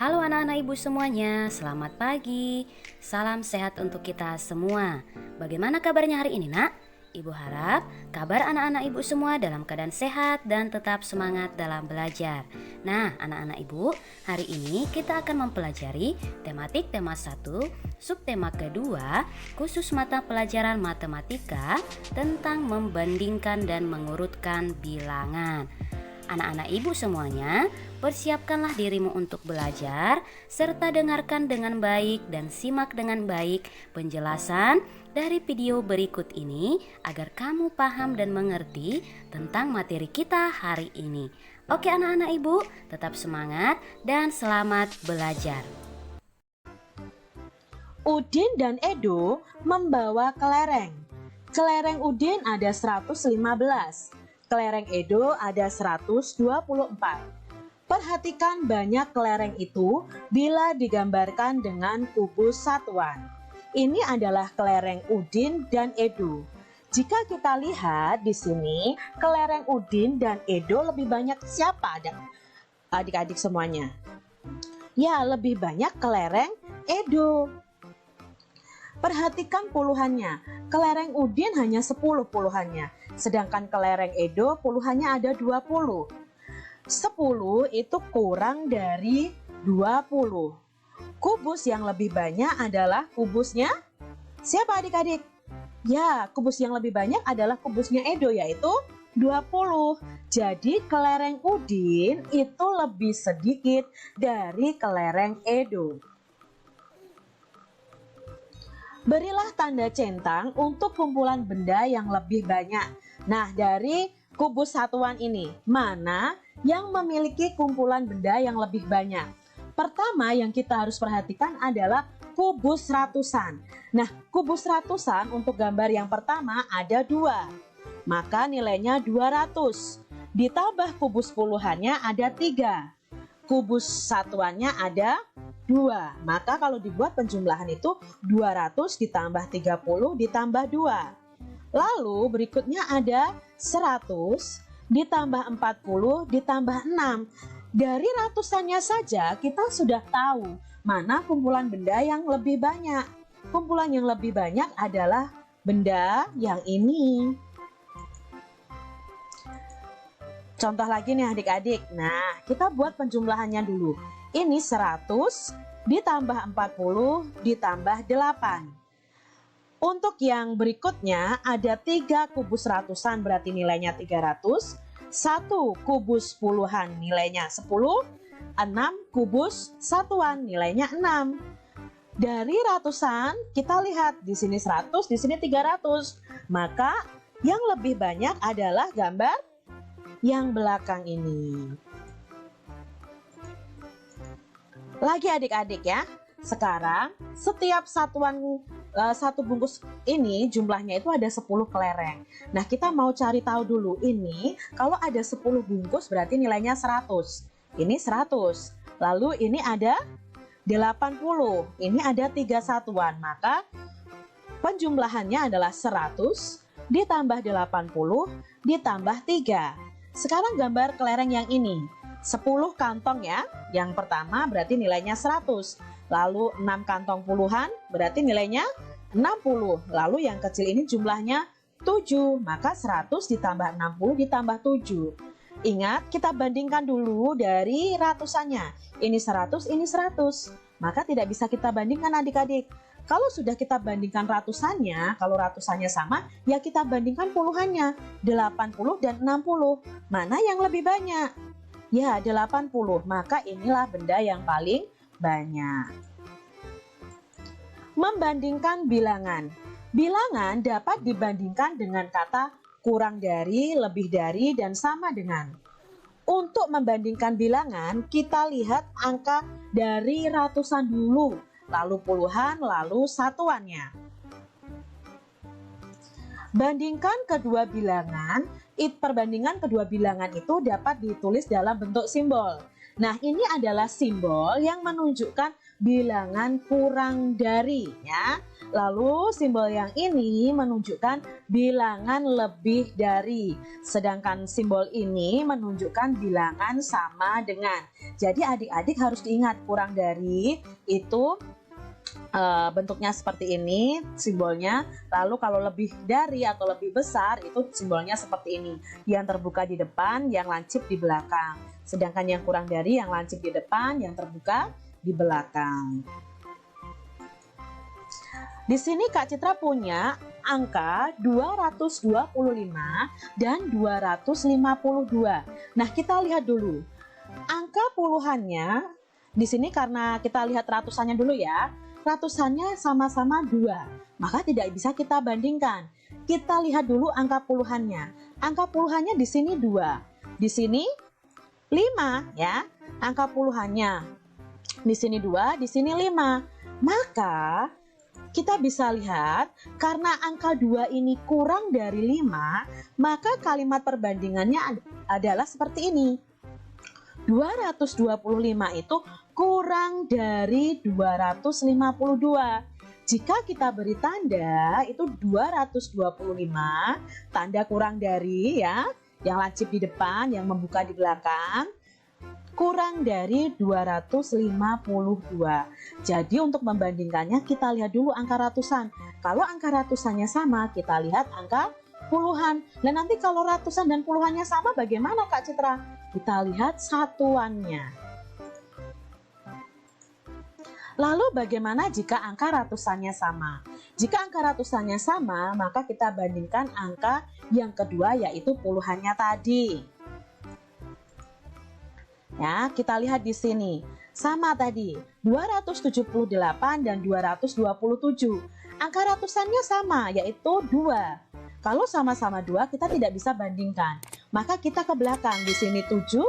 Halo anak-anak ibu semuanya, selamat pagi. Salam sehat untuk kita semua. Bagaimana kabarnya hari ini, Nak? Ibu harap kabar anak-anak ibu semua dalam keadaan sehat dan tetap semangat dalam belajar. Nah, anak-anak ibu, hari ini kita akan mempelajari tematik tema 1, subtema kedua, khusus mata pelajaran matematika tentang membandingkan dan mengurutkan bilangan. Anak-anak ibu semuanya, persiapkanlah dirimu untuk belajar, serta dengarkan dengan baik dan simak dengan baik penjelasan dari video berikut ini agar kamu paham dan mengerti tentang materi kita hari ini. Oke anak-anak ibu, tetap semangat dan selamat belajar. Udin dan Edo membawa kelereng. Kelereng Udin ada 115. Kelereng Edo ada 124. Perhatikan banyak kelereng itu bila digambarkan dengan kubus satuan. Ini adalah kelereng Udin dan Edo. Jika kita lihat di sini, kelereng Udin dan Edo lebih banyak siapa adik-adik semuanya? Ya, lebih banyak kelereng Edo. Perhatikan puluhannya, kelereng Udin hanya 10 puluhannya, sedangkan kelereng Edo puluhannya ada 20. 10 itu kurang dari 20. Kubus yang lebih banyak adalah kubusnya siapa adik-adik? Ya, kubus yang lebih banyak adalah kubusnya Edo, yaitu 20. Jadi kelereng Udin itu lebih sedikit dari kelereng Edo. Berilah tanda centang untuk kumpulan benda yang lebih banyak. Nah, dari kubus satuan ini, mana yang memiliki kumpulan benda yang lebih banyak? Pertama yang kita harus perhatikan adalah kubus ratusan. Nah, kubus ratusan untuk gambar yang pertama ada 2. Maka nilainya 200. Ditambah kubus puluhannya ada 3. Kubus satuannya ada 2. Maka kalau dibuat penjumlahan itu 200 ditambah 30 ditambah 2. Lalu berikutnya ada 100 ditambah 40 ditambah 6. Dari ratusannya saja kita sudah tahu mana kumpulan benda yang lebih banyak. Kumpulan yang lebih banyak adalah benda yang ini. Contoh lagi nih adik-adik. Nah, kita buat penjumlahannya dulu. Ini 100 ditambah 40 ditambah 8. Untuk yang berikutnya ada 3 kubus ratusan berarti nilainya 300. 1 kubus puluhan nilainya 10. 6 kubus satuan nilainya 6. Dari ratusan kita lihat di sini 100, di sini 300. Maka yang lebih banyak adalah gambar yang belakang ini. Lagi adik-adik ya. Sekarang setiap satuan satu bungkus ini jumlahnya itu ada 10 kelereng. Nah, kita mau cari tahu dulu ini kalau ada 10 bungkus berarti nilainya 100. Ini 100. Lalu ini ada 80. Ini ada 3 satuan. Maka penjumlahannya adalah 100 ditambah 80 ditambah 3. Sekarang gambar kelereng yang ini. 10 kantong ya. Yang pertama berarti nilainya 100. Lalu 6 kantong puluhan berarti nilainya 60. Lalu yang kecil ini jumlahnya 7. Maka 100 ditambah 60 ditambah 7. Ingat, kita bandingkan dulu dari ratusannya. Ini 100, ini 100. Maka tidak bisa kita bandingkan adik-adik. Kalau sudah kita bandingkan ratusannya, kalau ratusannya sama, ya kita bandingkan puluhannya. 80 dan 60. Mana yang lebih banyak? Ya, 80. Maka inilah benda yang paling banyak. Membandingkan bilangan. Bilangan dapat dibandingkan dengan kata kurang dari, lebih dari, dan sama dengan. Untuk membandingkan bilangan, kita lihat angka dari ratusan dulu, lalu puluhan, lalu satuannya. Bandingkan kedua bilangan, perbandingan kedua bilangan itu dapat ditulis dalam bentuk simbol. Nah, ini adalah simbol yang menunjukkan bilangan kurang dari ya. Lalu simbol yang ini menunjukkan bilangan lebih dari, sedangkan simbol ini menunjukkan bilangan sama dengan. Jadi adik-adik harus diingat, kurang dari itu bentuknya seperti ini simbolnya. Lalu kalau lebih dari atau lebih besar itu simbolnya seperti ini, yang terbuka di depan, yang lancip di belakang. Sedangkan yang kurang dari, yang lancip di depan, yang terbuka di belakang. Di sini Kak Citra punya angka 225 dan 252. Nah, kita lihat dulu. Angka puluhannya di sini karena kita lihat ratusannya dulu ya. Ratusannya sama-sama 2. Maka tidak bisa kita bandingkan. Kita lihat dulu angka puluhannya. Angka puluhannya di sini 2. Di sini 5 ya. Angka puluhannya di sini 2, di sini 5. Maka kita bisa lihat, karena angka 2 ini kurang dari 5, maka kalimat perbandingannya adalah seperti ini. 225 itu kurang dari 252. Jika kita beri tanda, itu 225, tanda kurang dari ya, yang lancip di depan, yang membuka di belakang, kurang dari 252. Jadi untuk membandingkannya kita lihat dulu angka ratusan. Kalau angka ratusannya sama, kita lihat angka puluhan. Dan nanti kalau ratusan dan puluhannya sama bagaimana Kak Citra? Kita lihat satuannya. Lalu bagaimana jika angka ratusannya sama? Jika angka ratusannya sama, maka kita bandingkan angka yang kedua yaitu puluhannya tadi. Ya, kita lihat di sini. Sama tadi, 278 dan 227. Angka ratusannya sama, yaitu 2. Kalau sama-sama 2, kita tidak bisa bandingkan. Maka kita ke belakang. Di sini 7,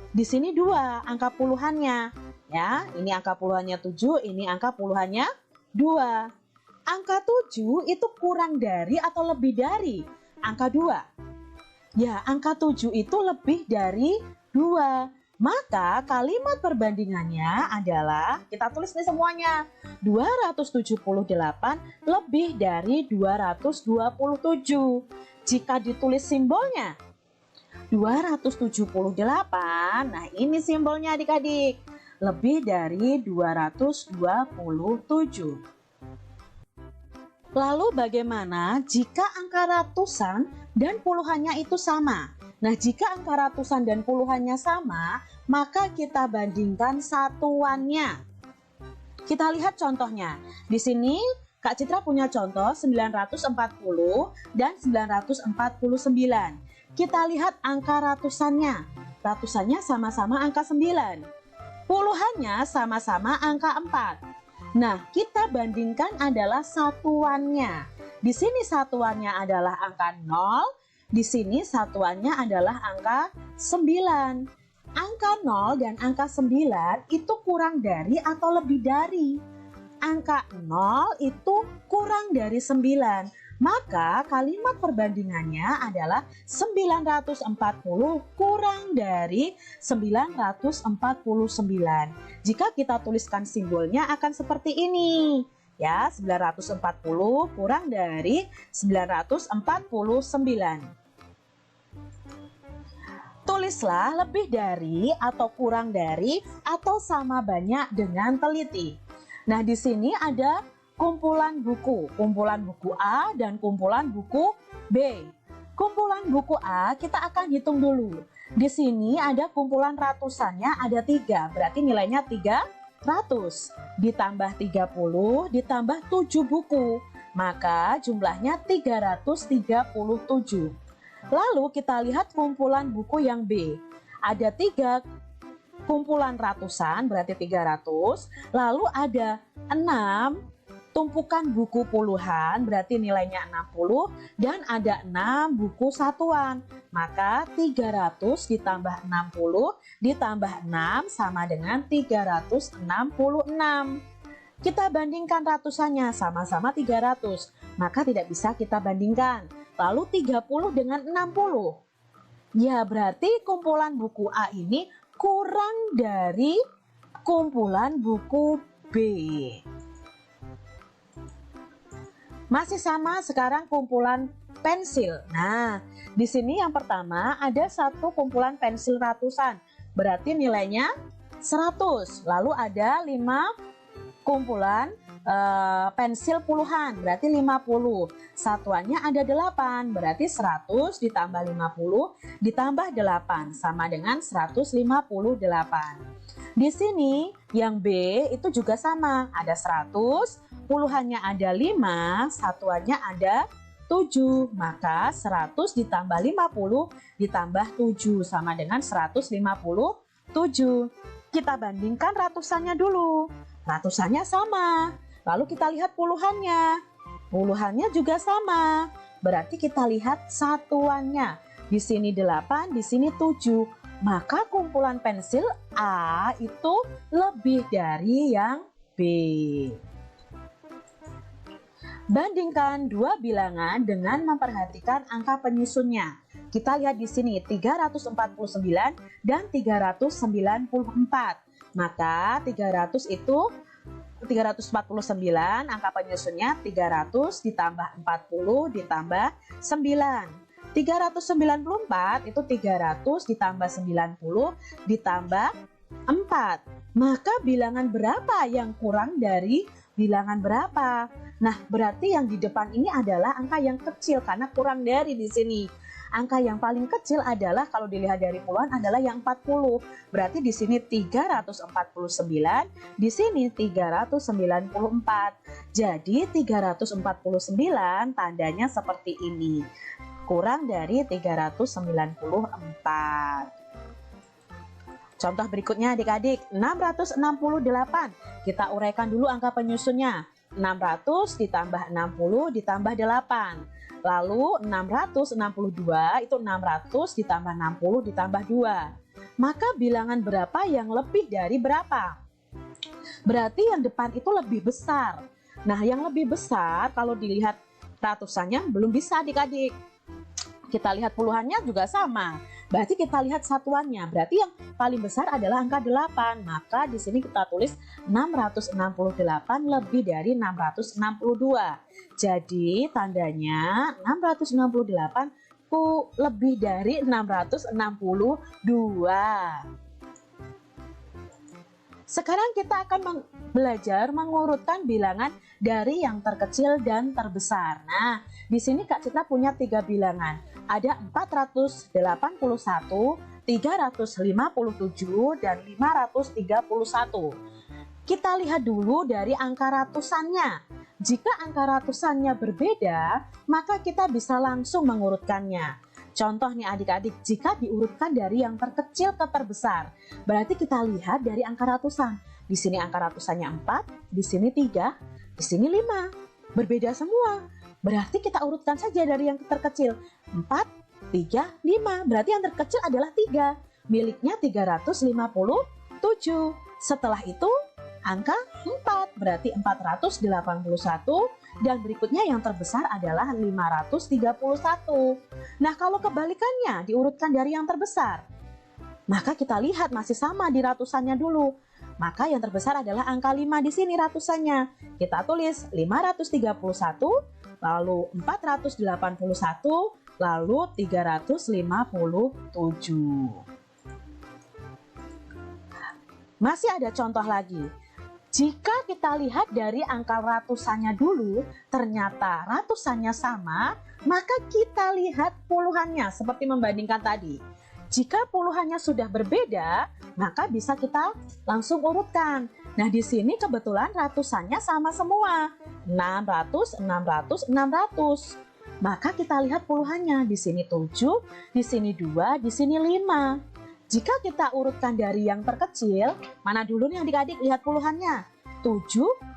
di sini 2 angka puluhannya. Ya, ini angka puluhannya 7, ini angka puluhannya 2. Angka 7 itu kurang dari atau lebih dari angka 2. Ya, angka 7 itu lebih dari 2. Maka kalimat perbandingannya adalah, kita tulis nih semuanya, 278 lebih dari 227. Jika ditulis simbolnya 278, nah ini simbolnya adik-adik, lebih dari 227. Lalu bagaimana jika angka ratusan dan puluhannya itu sama? Nah, jika angka ratusan dan puluhannya sama, maka kita bandingkan satuannya. Kita lihat contohnya. Di sini Kak Citra punya contoh 940 dan 949. Kita lihat angka ratusannya. Ratusannya sama-sama angka 9. Puluhannya sama-sama angka 4. Nah, kita bandingkan adalah satuannya. Di sini satuannya adalah angka 0. Di sini satuannya adalah angka 9. Angka 0 dan angka 9 itu kurang dari atau lebih dari. Angka 0 itu kurang dari 9. Maka kalimat perbandingannya adalah 940 kurang dari 949. Jika kita tuliskan simbolnya akan seperti ini. Ya, 940 kurang dari 949. Tulislah lebih dari atau kurang dari atau sama banyak dengan teliti. Nah, di sini ada kumpulan buku A dan kumpulan buku B. Kumpulan buku A kita akan hitung dulu. Di sini ada kumpulan ratusannya ada 3, berarti nilainya 300. Ditambah 30 ditambah 7 buku, maka jumlahnya 337. Lalu kita lihat kumpulan buku yang B. Ada 3 kumpulan ratusan, berarti 300. Lalu ada 6 tumpukan buku puluhan, berarti nilainya 60. Dan ada 6 buku satuan. Maka 300 ditambah 60 ditambah 6 sama dengan 366. Kita bandingkan ratusannya, sama-sama 300. Maka tidak bisa kita bandingkan. Lalu 30 dengan 60. Ya, berarti kumpulan buku A ini kurang dari kumpulan buku B. Masih sama sekarang kumpulan pensil. Nah, di sini yang pertama ada satu kumpulan pensil ratusan. Berarti nilainya 100. Lalu ada 5 kumpulan pensil puluhan, berarti 50. Satuannya ada 8, berarti 100 ditambah 50 ditambah 8 sama dengan 158. Di sini yang B itu juga sama, ada 100, puluhannya ada 5, satuannya ada 7. Maka 100 ditambah 50 ditambah 7 sama dengan 157. Kita bandingkan ratusannya dulu. Ratusannya sama. Lalu kita lihat puluhannya. Puluhannya juga sama. Berarti kita lihat satuannya. Di sini 8, di sini 7. Maka kumpulan pensil A itu lebih dari yang B. Bandingkan dua bilangan dengan memperhatikan angka penyusunnya. Kita lihat di sini 349 dan 394. Maka 349 angka penyusunnya 300 ditambah 40 ditambah 9. 394 itu 300 ditambah 90 ditambah 4. Maka bilangan berapa yang kurang dari bilangan berapa? Nah, berarti yang di depan ini adalah angka yang kecil karena kurang dari di sini. Angka yang paling kecil adalah kalau dilihat dari puluhan adalah yang 40. Berarti di sini 349, di sini 394. Jadi 349 tandanya seperti ini. Kurang dari 394. Contoh berikutnya adik-adik, 668. Kita uraikan dulu angka penyusunnya. 600 ditambah 60 ditambah 8. Lalu 662 itu 600 ditambah 60 ditambah 2. Maka bilangan berapa yang lebih dari berapa? Berarti yang depan itu lebih besar. Nah, yang lebih besar kalau dilihat ratusannya belum bisa adik-adik. Kita lihat puluhannya juga sama. Berarti kita lihat satuannya. Berarti yang paling besar adalah angka 8. Maka di sini kita tulis 668 lebih dari 662. Jadi tandanya 668 lebih dari 662. Sekarang kita akan belajar mengurutkan bilangan dari yang terkecil dan terbesar. Nah, di sini Kak Citra punya 3 bilangan. Ada 481, 357, dan 531. Kita lihat dulu dari angka ratusannya. Jika angka ratusannya berbeda, maka kita bisa langsung mengurutkannya. Contoh nih adik-adik, jika diurutkan dari yang terkecil ke terbesar, berarti kita lihat dari angka ratusan. Di sini angka ratusannya 4, di sini 3, di sini 5. Berbeda semua. Berarti kita urutkan saja dari yang terkecil. 4, 3, 5. Berarti yang terkecil adalah 3. Miliknya 357. Setelah itu angka 4. Berarti 481. Dan berikutnya yang terbesar adalah 531. Nah, kalau kebalikannya diurutkan dari yang terbesar, maka kita lihat masih sama di ratusannya dulu. Maka yang terbesar adalah angka 5 di sini ratusannya. Kita tulis 531, lalu 481, lalu 357. Masih ada contoh lagi. Jika kita lihat dari angka ratusannya dulu, ternyata ratusannya sama, maka kita lihat puluhannya seperti membandingkan tadi. Jika puluhannya sudah berbeda, maka bisa kita langsung urutkan. Nah, di sini kebetulan ratusannya sama semua. 600, 600, 600. Maka kita lihat puluhannya. Di sini 7, di sini 2, di sini 5. Jika kita urutkan dari yang terkecil, mana dulu nih adik-adik lihat puluhannya? 7,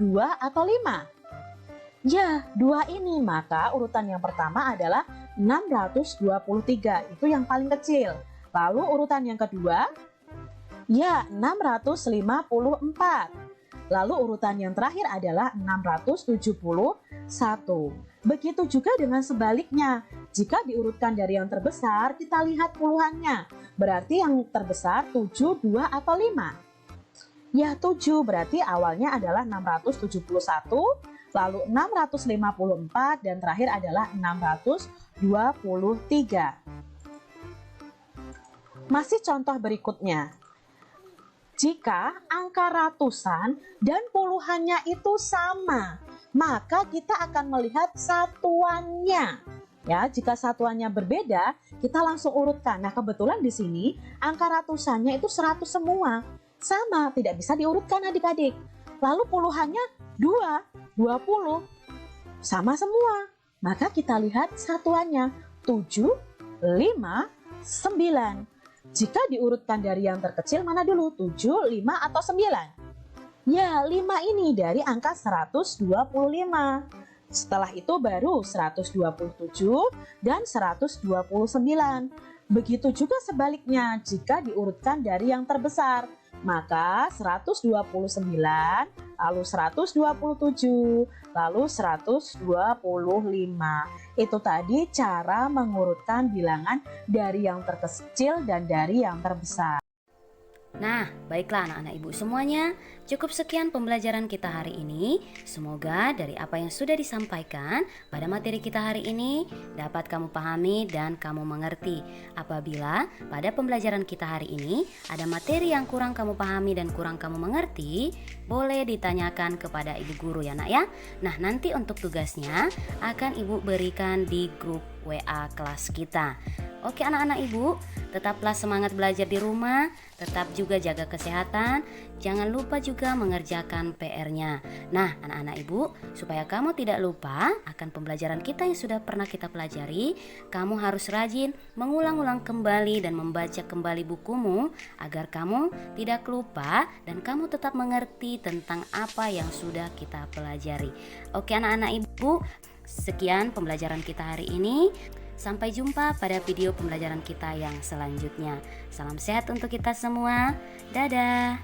2, atau 5? Ya, 2 ini. Maka urutan yang pertama adalah 623. Itu yang paling kecil. Lalu urutan yang kedua, ya 654. Lalu urutan yang terakhir adalah 671. Begitu juga dengan sebaliknya. Jika diurutkan dari yang terbesar, kita lihat puluhannya. Berarti yang terbesar 7, 2, atau 5? Ya 7, berarti awalnya adalah 671, lalu 654, dan terakhir adalah 623. Masih contoh berikutnya. Jika angka ratusan dan puluhannya itu sama, maka kita akan melihat satuannya. Ya, jika satuannya berbeda, kita langsung urutkan. Nah, kebetulan di sini angka ratusannya itu 100 semua. Sama, tidak bisa diurutkan adik-adik. Lalu puluhannya 2, 20. Sama semua. Maka kita lihat satuannya 7, 5, 9. Jika diurutkan dari yang terkecil mana dulu? 7, 5, atau 9? Ya, 5 ini dari angka 125. Setelah itu baru 127 dan 129. Begitu juga sebaliknya jika diurutkan dari yang terbesar. Maka 129, lalu 127, lalu 125. Itu tadi cara mengurutkan bilangan dari yang terkecil dan dari yang terbesar. Nah, baiklah anak-anak ibu semuanya, cukup sekian pembelajaran kita hari ini. Semoga dari apa yang sudah disampaikan pada materi kita hari ini dapat kamu pahami dan kamu mengerti. Apabila pada pembelajaran kita hari ini ada materi yang kurang kamu pahami dan kurang kamu mengerti, boleh ditanyakan kepada ibu guru ya nak ya. Nah, nanti untuk tugasnya akan ibu berikan di grup WA kelas kita. Oke anak-anak ibu, tetaplah semangat belajar di rumah, tetap juga jaga kesehatan, jangan lupa juga mengerjakan PR-nya. Nah anak-anak ibu, supaya kamu tidak lupa akan pembelajaran kita yang sudah pernah kita pelajari, kamu harus rajin mengulang-ulang kembali dan membaca kembali bukumu agar kamu tidak lupa dan kamu tetap mengerti tentang apa yang sudah kita pelajari. Oke anak-anak ibu, sekian pembelajaran kita hari ini. Sampai jumpa pada video pembelajaran kita yang selanjutnya. Salam sehat untuk kita semua. Dadah.